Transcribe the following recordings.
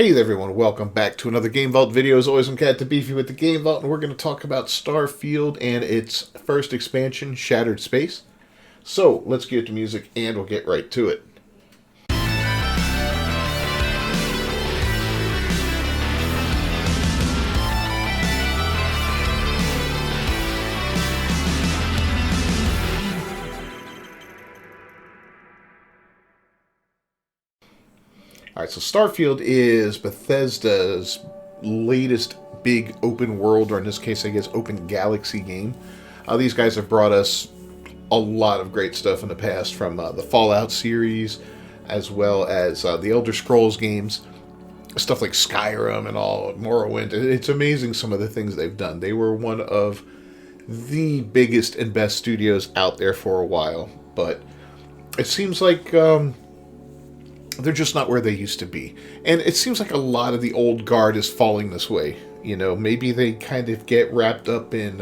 Hey there everyone, welcome back to another Game Vault video. As always, I'm Cat the Beefy with the Game Vault, and we're going to talk about Starfield and its first expansion, Shattered Space. So, let's get to music and we'll get right to it. Alright, so Starfield is Bethesda's latest big open world, or in this case, I guess, open galaxy game. These guys have brought us a lot of great stuff in the past, from the Fallout series, as well as the Elder Scrolls games, stuff like Skyrim and all, Morrowind. It's amazing some of the things they've done. They were one of the biggest and best studios out there for a while, but it seems like they're just not where they used to be. And it seems like a lot of the old guard is falling this way. You know, maybe they kind of get wrapped up in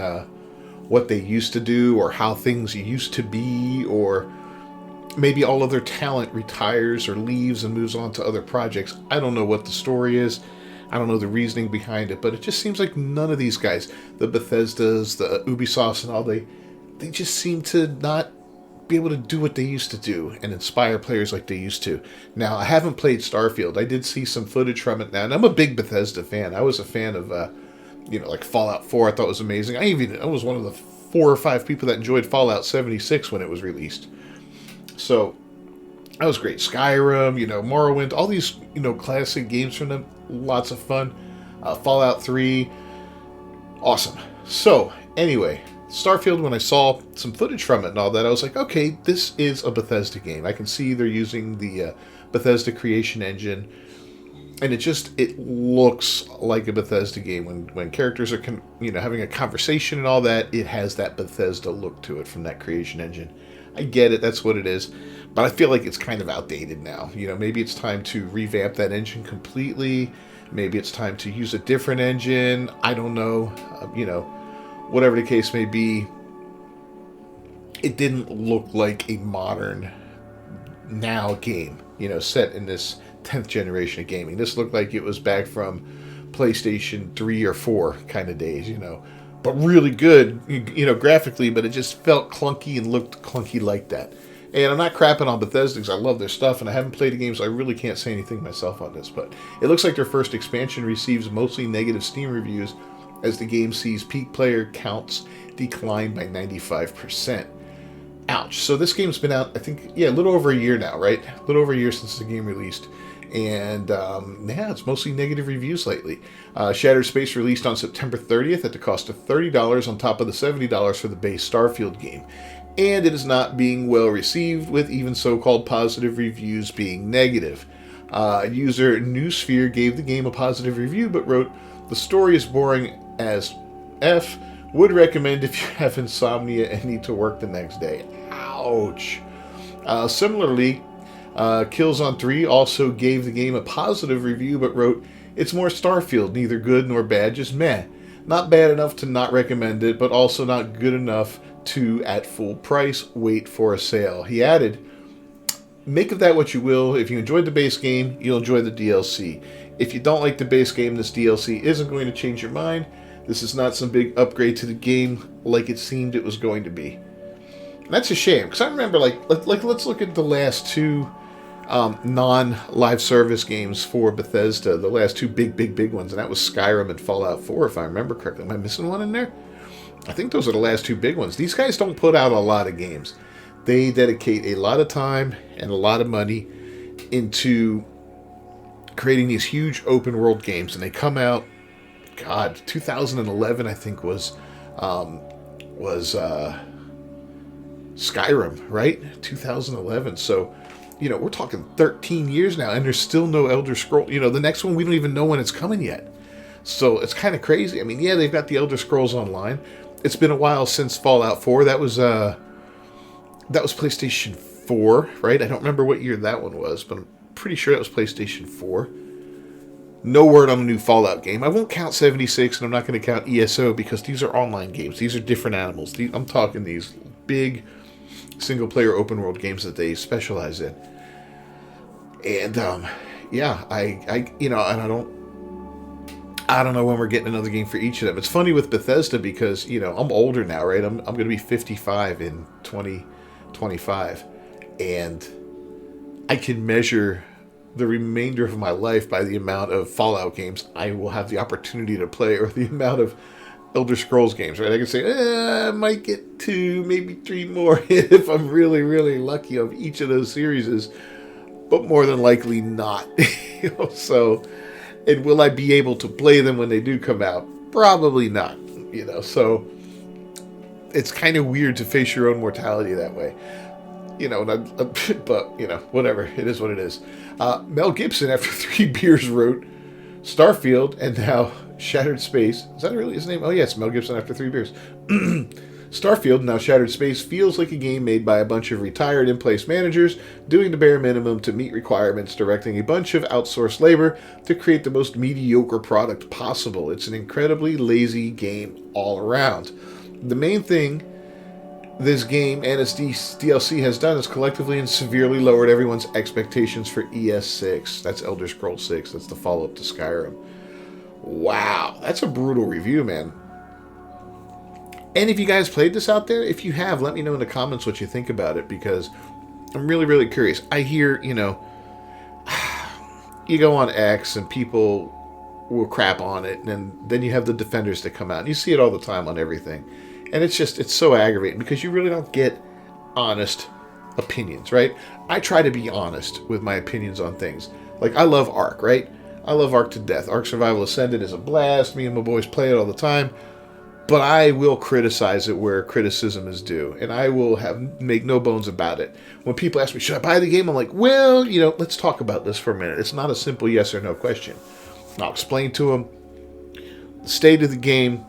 what they used to do or how things used to be, or maybe all of their talent retires or leaves and moves on to other projects. I don't know what the story is. I don't know the reasoning behind it, but it just seems like none of these guys, the Bethesdas, the Ubisofts and all, they just seem to not be able to do what they used to do and inspire players like they used to. Now, I haven't played Starfield. I did see some footage from it now, and I'm a big Bethesda fan. I was a fan of, like Fallout 4. I thought it was amazing. I was one of the 4 or 5 people that enjoyed Fallout 76 when it was released. So, that was great. Skyrim, Morrowind, all these, classic games from them. Lots of fun. Fallout 3, awesome. So, anyway, Starfield, when I saw some footage from it and all that, I was like, okay, this is a Bethesda game. I can see they're using the Bethesda creation engine, and it looks like a Bethesda game. When characters are having a conversation and all that, it has that Bethesda look to it from that creation engine. I get it, that's what it is, but I feel like it's kind of outdated now. Maybe it's time to revamp that engine completely. Maybe it's time to use a different engine. I don't know. Whatever the case may be, it didn't look like a modern now game, set in this 10th generation of gaming. This looked like it was back from PlayStation 3 or 4 kind of days, but really good, graphically, but it just felt clunky and looked clunky like that. And I'm not crapping on Bethesda because I love their stuff, and I haven't played the game, so I really can't say anything myself on this, but it looks like their first expansion receives mostly negative Steam reviews, as the game sees peak player counts decline by 95%. Ouch. So this game's been out, I think, a little over a year now, right? A little over a year since the game released. And, it's mostly negative reviews lately. Shattered Space released on September 30th at the cost of $30 on top of the $70 for the base Starfield game. And it is not being well received, with even so-called positive reviews being negative. User Newsphere gave the game a positive review, but wrote, "The story is boring as F. Would recommend if you have insomnia and need to work the next day." Ouch. Similarly, Killzone 3 also gave the game a positive review, but wrote, "It's more Starfield, neither good nor bad, just meh. Not bad enough to not recommend it, but also not good enough to, at full price, wait for a sale." He added, "Make of that what you will. If you enjoyed the base game, you'll enjoy the DLC. If you don't like the base game, this DLC isn't going to change your mind. This is not some big upgrade to the game like it seemed it was going to be." And that's a shame, because I remember, let's look at the last 2 non-live service games for Bethesda, the last 2 big ones, and that was Skyrim and Fallout 4, if I remember correctly. Am I missing one in there? I think those are the last 2 big ones. These guys don't put out a lot of games. They dedicate a lot of time and a lot of money into creating these huge open world games, and they come out, 2011 I think was Skyrim, right? 2011. So, we're talking 13 years now, and there's still no Elder Scroll. The next one, we don't even know when it's coming yet. So it's kind of crazy. I mean, they've got the Elder Scrolls Online. It's been a while since Fallout 4. That was PlayStation 4, right? I don't remember what year that one was, but I'm pretty sure that was PlayStation 4. No word on a new Fallout game. I won't count 76, and I'm not going to count ESO, because these are online games. These are different animals. I'm talking these big single-player open-world games that they specialize in. And, yeah, and I don't know when we're getting another game for each of them. It's funny with Bethesda because, I'm older now, right? I'm going to be 55 in 2025. And I can measure the remainder of my life by the amount of Fallout games I will have the opportunity to play, or the amount of Elder Scrolls games, right? I can say, I might get 2, maybe 3 more if I'm really, really lucky of each of those series, but more than likely not. So, and will I be able to play them when they do come out? Probably not. So it's kind of weird to face your own mortality that way. But whatever. It is what it is. Mel Gibson, after 3 beers, wrote Starfield and now Shattered Space. Is that really his name? Oh, yes, Mel Gibson after 3 beers. Starfield, now Shattered Space, feels like a game made by a bunch of retired in-place managers doing the bare minimum to meet requirements, directing a bunch of outsourced labor to create the most mediocre product possible. It's an incredibly lazy game all around. The main thing this game and its DLC has done is collectively and severely lowered everyone's expectations for ES6. That's Elder Scrolls 6. That's the follow-up to Skyrim. Wow, that's a brutal review, man. And if you guys played this out there, if you have, let me know in the comments what you think about it, because I'm really, really curious. I hear, you go on X and people will crap on it, and then you have the defenders that come out. And you see it all the time on everything. And it's so aggravating because you really don't get honest opinions, right? I try to be honest with my opinions on things. Like, I love Ark, right? I love Ark to death. Ark Survival Ascended is a blast. Me and my boys play it all the time. But I will criticize it where criticism is due. And I will make no bones about it. When people ask me, should I buy the game? I'm like, well, let's talk about this for a minute. It's not a simple yes or no question. I'll explain to them the state of the game,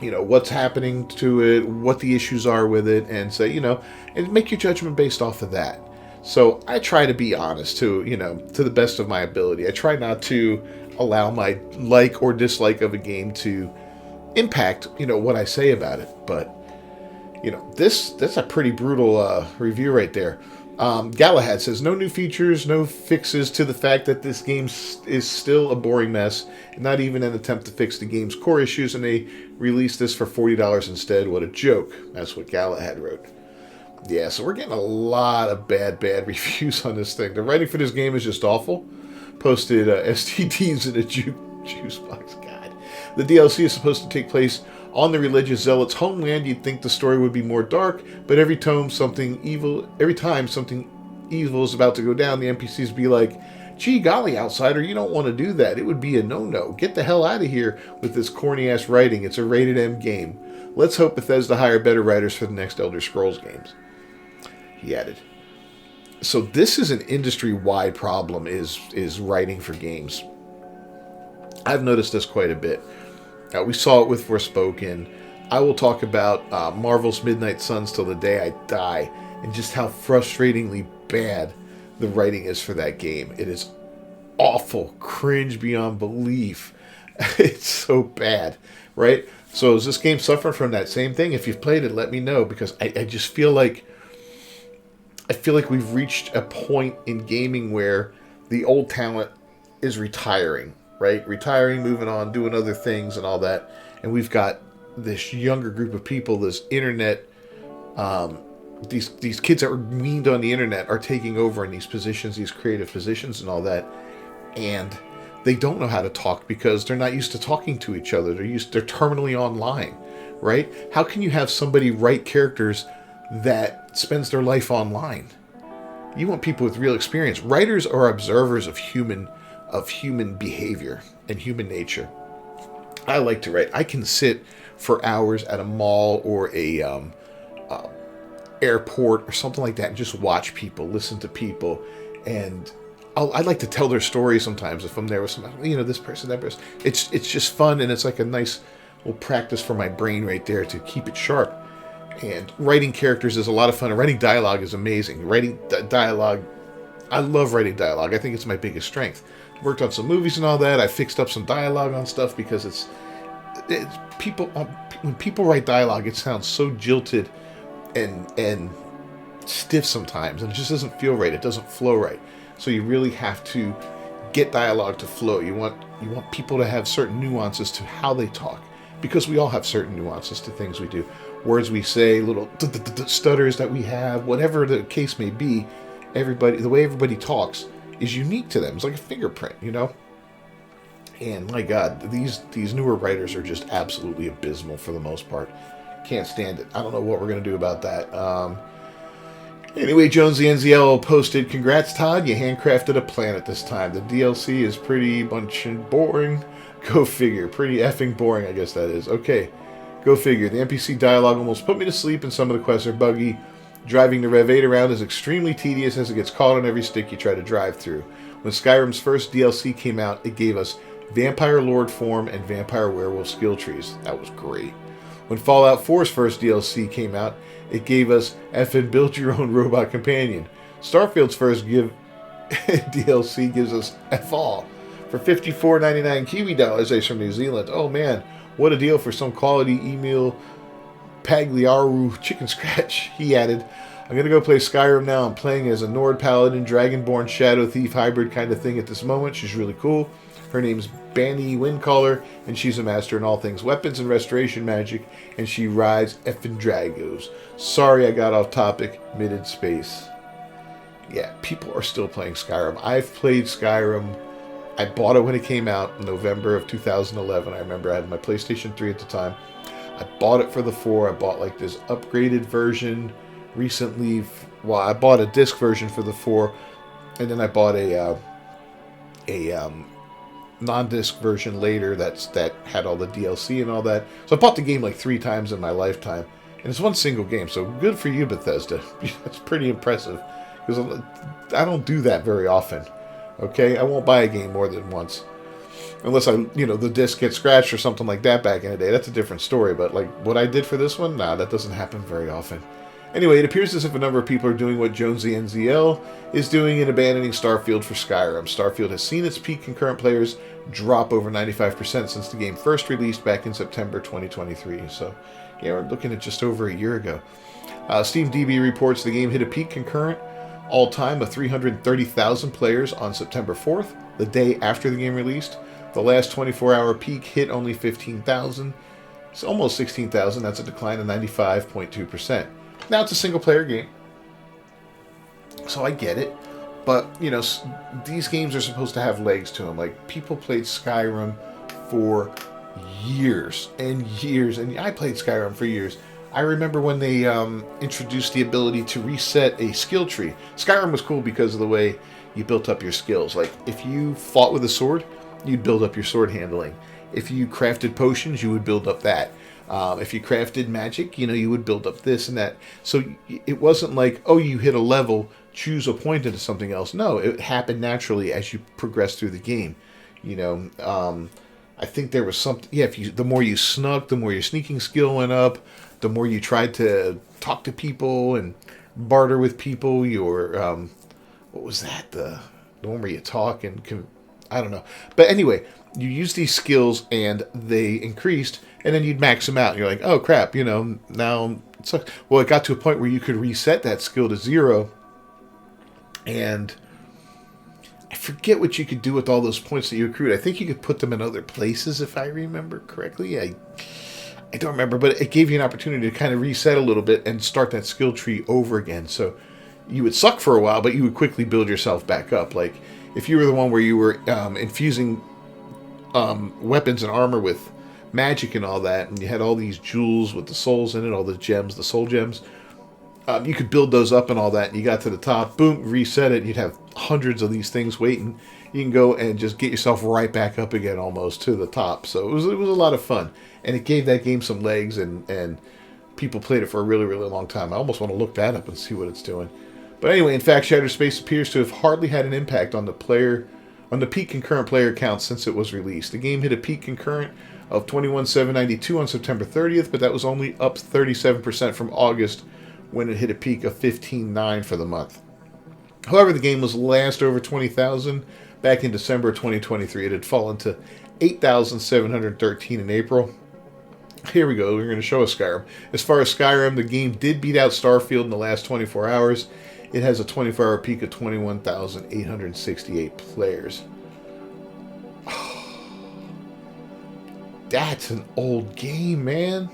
what's happening to it, what the issues are with it, and say, and make your judgment based off of that. So I try to be honest to the best of my ability. I try not to allow my like or dislike of a game to impact, what I say about it. But, that's a pretty brutal review right there. Galahad says, no new features, no fixes to the fact that this game is still a boring mess, not even an attempt to fix the game's core issues, and they released this for $40 instead. What a joke. That's what Galahad wrote. Yeah, so we're getting a lot of bad reviews on this thing. The writing for this game is just awful. Posted STDs in a juice box. God. The DLC is supposed to take place on the religious zealot's homeland. You'd think the story would be more dark, but every time something evil is about to go down, the NPCs be like, gee golly, outsider, you don't want to do that. It would be a no-no. Get the hell out of here with this corny-ass writing. It's a rated M game. Let's hope Bethesda hire better writers for the next Elder Scrolls games. He added. So this is an industry-wide problem, is writing for games. I've noticed this quite a bit. We saw it with Forspoken. I will talk about Marvel's Midnight Suns till the day I die, and just how frustratingly bad the writing is for that game. It is awful, cringe beyond belief. It's so bad, right? So is this game suffering from that same thing? If you've played it, let me know, because I just feel like we've reached a point in gaming where the old talent is retiring, right? Retiring, moving on, doing other things and all that. And we've got this younger group of people, this internet, these kids that were weaned on the internet are taking over in these positions, these creative positions and all that. And they don't know how to talk because they're not used to talking to each other. They're terminally online, right? How can you have somebody write characters that spends their life online? You want people with real experience. Writers are observers of human behavior and human nature. I like to write. I can sit for hours at a mall or a airport or something like that and just watch people, listen to people, and I'd like to tell their stories sometimes if I'm there with somebody, this person, that person. It's just fun, and it's like a nice little practice for my brain right there to keep it sharp. And writing characters is a lot of fun. And writing dialogue is amazing. Writing dialogue, I love writing dialogue. I think it's my biggest strength. I've worked on some movies and all that. I fixed up some dialogue on stuff because it's people. When people write dialogue, it sounds so jilted and stiff sometimes, and it just doesn't feel right. It doesn't flow right. So you really have to get dialogue to flow. You want people to have certain nuances to how they talk, because we all have certain nuances to things we do. Words we say, little stutters that we have, whatever the case may be. The way everybody talks is unique to them. It's like a fingerprint, you know? And my God, these newer writers are just absolutely abysmal for the most part. Can't stand it. I don't know what we're going to do about that. Anyway, Jonesy NZL posted, "Congrats, Todd. You handcrafted a planet this time. The DLC is pretty bunch boring. Go figure. Pretty effing boring, I guess that is. Okay, go figure. The NPC dialogue almost put me to sleep, and some of the quests are buggy. Driving the Rev 8 around is extremely tedious as it gets caught on every stick you try to drive through. When Skyrim's first DLC came out, it gave us Vampire Lord form and Vampire Werewolf skill trees. That was great. When Fallout 4's first DLC came out, it gave us effing build your own robot companion. Starfield's first DLC gives us F all for 54.99 Kiwi dollars. Ace from New Zealand. Oh man, what a deal for some quality email Pagliaru chicken scratch." He added, "I'm gonna go play Skyrim now. I'm playing as a Nord Paladin, Dragonborn, Shadow Thief hybrid kind of thing at this moment. She's really cool. Her name's Banny Windcaller, and she's a master in all things weapons and restoration magic, and she rides effing Dragos. Sorry I got off topic mid-space." Yeah, people are still playing Skyrim. I've played Skyrim. I bought it when it came out in November of 2011. I remember I had my PlayStation 3 at the time. I bought it for the 4. I bought like this upgraded version recently. Well, I bought a disc version for the 4, and then I bought a non-disc version later that had all the DLC and all that. So I bought the game like 3 times in my lifetime, and it's one single game. So good for you, Bethesda. That's pretty impressive, because I don't do that very often. Okay, I won't buy a game more than once, unless the disc gets scratched or something like that back in the day. That's a different story. But like what I did for this one, nah, that doesn't happen very often. Anyway, it appears as if a number of people are doing what Jonesy NZL is doing and abandoning Starfield for Skyrim. Starfield has seen its peak concurrent players drop over 95% since the game first released back in September 2023. So, yeah, we're looking at just over a year ago. SteamDB reports the game hit a peak concurrent all-time of 330,000 players on September 4th, the day after the game released. The last 24-hour peak hit only 15,000. It's almost 16,000. That's a decline of 95.2%. Now it's a single-player game, so I get it. But, these games are supposed to have legs to them. Like, people played Skyrim for years and years, and I played Skyrim for years. I remember when they introduced the ability to reset a skill tree. Skyrim was cool because of the way you built up your skills. Like, if you fought with a sword, you'd build up your sword handling. If you crafted potions, you would build up that. If you crafted magic, you would build up this and that. So it wasn't like, oh, you hit a level, choose a point into something else. No, it happened naturally as you progressed through the game. I think there was something. Yeah, the more you snuck, the more your sneaking skill went up. The more you tried to talk to people and barter with people. Your what was that? The one where you talk and I don't know. But anyway, you use these skills and they increased, and then you'd max them out. And you're like, oh crap, now it sucks. Well, it got to a point where you could reset that skill to 0, and I forget what you could do with all those points that you accrued. I think you could put them in other places, if I remember correctly. I don't remember, but it gave you an opportunity to kind of reset a little bit and start that skill tree over again. So you would suck for a while, but you would quickly build yourself back up. Like, if you were the one where you were infusing weapons and armor with magic and all that, and you had all these jewels with the souls in it, all the gems, the soul gems, you could build those up and all that, and you got to the top, boom, reset it, and you'd have hundreds of these things waiting. You can go and just get yourself right back up again almost to the top. So it was a lot of fun, and it gave that game some legs, and people played it for a really, really long time. I almost want to look that up and see what it's doing. But anyway, in fact, Shattered Space appears to have hardly had an impact on the peak concurrent player count since it was released. The game hit a peak concurrent of 21,792 on September 30th, but that was only up 37% from August, when it hit a peak of 15,900 for the month. However, the game was last over 20,000 back in December 2023. It had fallen to 8,713 in April. Here we go. We're going to show us Skyrim. As far as Skyrim, the game did beat out Starfield in the last 24 hours. It has a 24-hour peak of 21,868 players. That's an old game, man.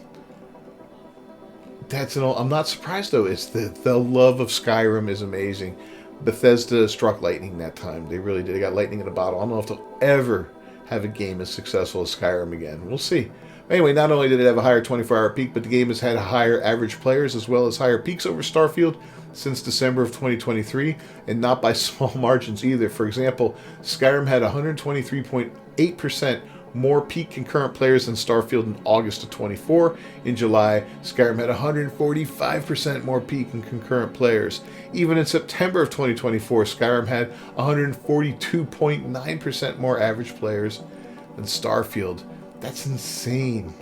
That's an old. I'm not surprised though. It's the love of Skyrim is amazing. Bethesda struck lightning that time. They really did. They got lightning in a bottle. I don't know if they'll ever have a game as successful as Skyrim again. We'll see. Anyway, not only did it have a higher 24-hour peak, but the game has had higher average players as well as higher peaks over Starfield since December of 2023, and not by small margins either. For example, Skyrim had 123.8% more peak concurrent players than Starfield in August of 24. In July, Skyrim had 145% more peak and concurrent players. Even in September of 2024, Skyrim had 142.9% more average players than Starfield. That's insane.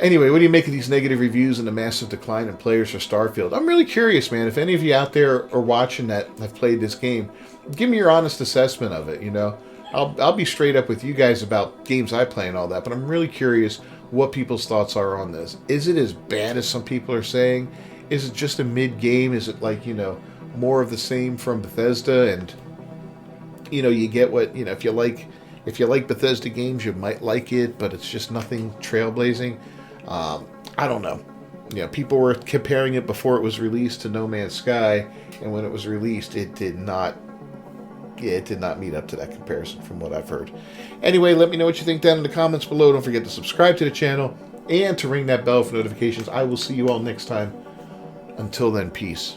Anyway, what do you make of these negative reviews and the massive decline in players for Starfield? I'm really curious, man. If any of you out there are watching that have played this game, give me your honest assessment of it. You know, I'll be straight up with you guys about games I play and all that, but I'm really curious what people's thoughts are on this. Is it as bad as some people are saying? Is it just a mid-game? Is it like, more of the same from Bethesda? And, you get what, if you like Bethesda games, you might like it, but it's just nothing trailblazing. I don't know. People were comparing it before it was released to No Man's Sky, and when it was released, it did not meet up to that comparison from what I've heard. Anyway, let me know what you think down in the comments below. Don't forget to subscribe to the channel and to ring that bell for notifications. I will see you all next time. Until then, peace.